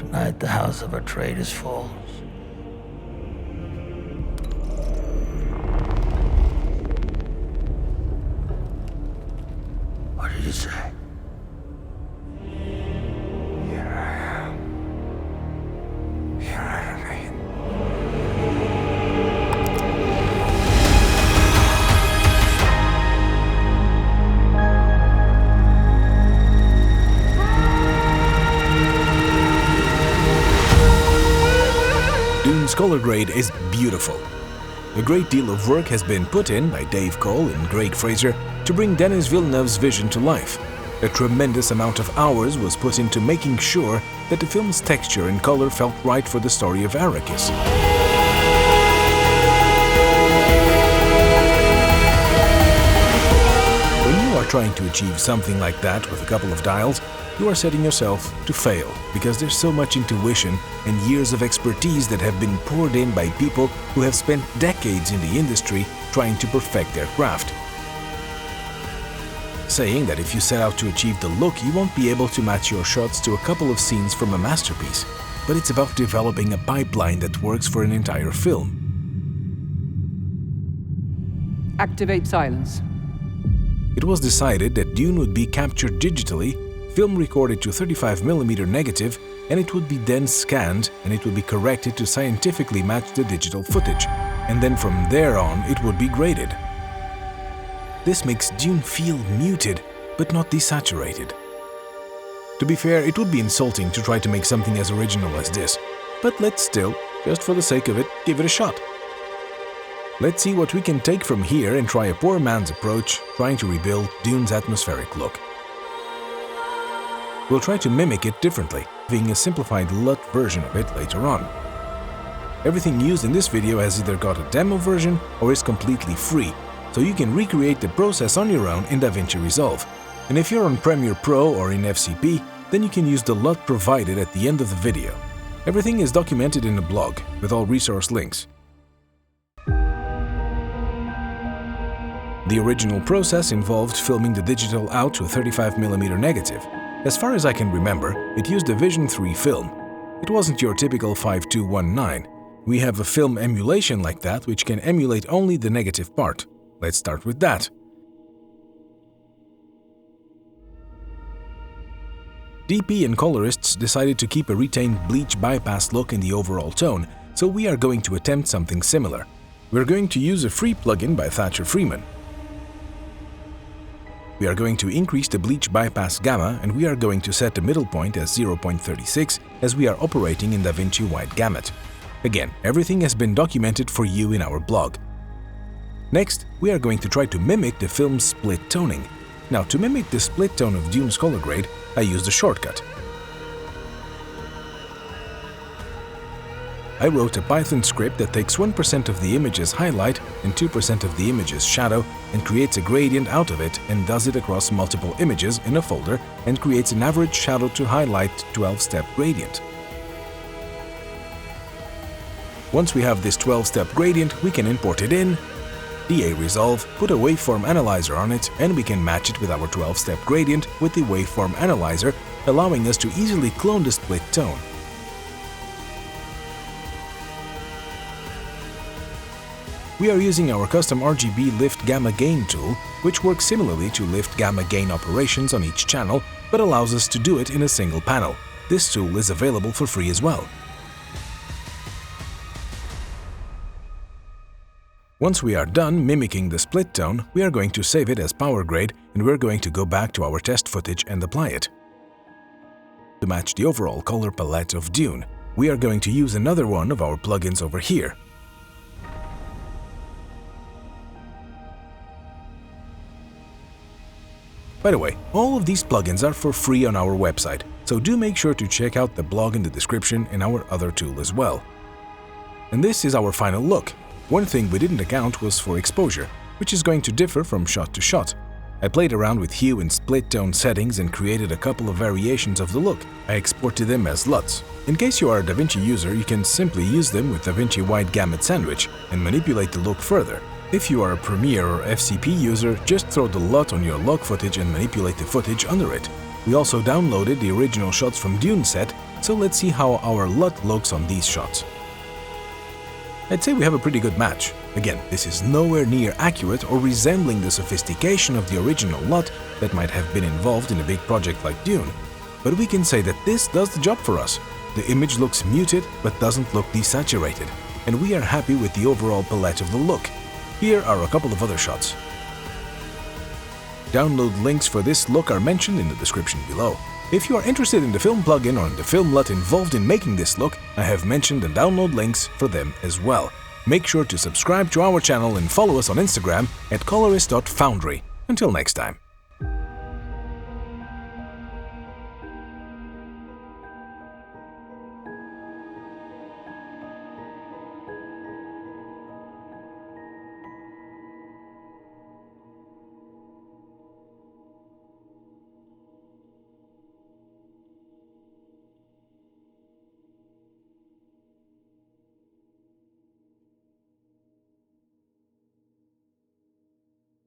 At night the house of our traders falls. What did you say? Here I am. Here I remain. Dune's color grade is beautiful. A great deal of work has been put in by Dave Cole and Greg Fraser to bring Denis Villeneuve's vision to life. A tremendous amount of hours was put into making sure that the film's texture and color felt right for the story of Arrakis. When you are trying to achieve something like that with a couple of dials, you are setting yourself to fail, because there's so much intuition and years of expertise that have been poured in by people who have spent decades in the industry trying to perfect their craft. Saying that if you set out to achieve the look, you won't be able to match your shots to a couple of scenes from a masterpiece, but it's about developing a pipeline that works for an entire film. Activate silence. It was decided that Dune would be captured digitally, film recorded to 35mm negative, and it would be then scanned and it would be corrected to scientifically match the digital footage, and then from there on it would be graded. This makes Dune feel muted, but not desaturated. To be fair, it would be insulting to try to make something as original as this, but let's still, just for the sake of it, give it a shot. Let's see what we can take from here and try a poor man's approach, trying to rebuild Dune's atmospheric look. We'll try to mimic it differently, being a simplified LUT version of it later on. Everything used in this video has either got a demo version or is completely free, so you can recreate the process on your own in DaVinci Resolve. And if you're on Premiere Pro or in FCP, then you can use the LUT provided at the end of the video. Everything is documented in a blog, with all resource links. The original process involved filming the digital out to a 35mm negative. As far as I can remember, it used a Vision 3 film. It wasn't your typical 5219. We have a film emulation like that, which can emulate only the negative part. Let's start with that. DP and colorists decided to keep a retained bleach bypass look in the overall tone, so we are going to attempt something similar. We're going to use a free plugin by Thatcher Freeman. We are going to increase the bleach bypass gamma, and we are going to set the middle point as 0.36 as we are operating in DaVinci Wide Gamut. Again, everything has been documented for you in our blog. Next, we are going to try to mimic the film's split toning. Now, to mimic the split tone of Dune's color grade, I used a shortcut. I wrote a Python script that takes 1% of the image's highlight and 2% of the image's shadow and creates a gradient out of it and does it across multiple images in a folder and creates an average shadow to highlight 12-step gradient. Once we have this 12-step gradient, we can import it in, DA Resolve, put a waveform analyzer on it, and we can match it with our 12-step gradient with the waveform analyzer, allowing us to easily clone the split tone. We are using our custom RGB Lift Gamma Gain tool, which works similarly to Lift Gamma Gain operations on each channel, but allows us to do it in a single panel. This tool is available for free as well. Once we are done mimicking the split tone, we are going to save it as power grade, and we're going to go back to our test footage and apply it. To match the overall color palette of Dune, we are going to use another one of our plugins over here. By the way, all of these plugins are for free on our website, so do make sure to check out the blog in the description and our other tool as well. And this is our final look. One thing we didn't account was for exposure, which is going to differ from shot to shot. I played around with hue and split tone settings and created a couple of variations of the look. I exported them as LUTs. In case you are a DaVinci user, you can simply use them with DaVinci Wide Gamut Sandwich and manipulate the look further. If you are a Premiere or FCP user, just throw the LUT on your log footage and manipulate the footage under it. We also downloaded the original shots from Dune set, so let's see how our LUT looks on these shots. I'd say we have a pretty good match. Again, this is nowhere near accurate or resembling the sophistication of the original LUT that might have been involved in a big project like Dune. But we can say that this does the job for us. The image looks muted but doesn't look desaturated, and we are happy with the overall palette of the look. Here are a couple of other shots. Download links for this look are mentioned in the description below. If you are interested in the film plugin or the film LUT involved in making this look, I have mentioned the download links for them as well. Make sure to subscribe to our channel and follow us on Instagram at colorist.foundry. Until next time.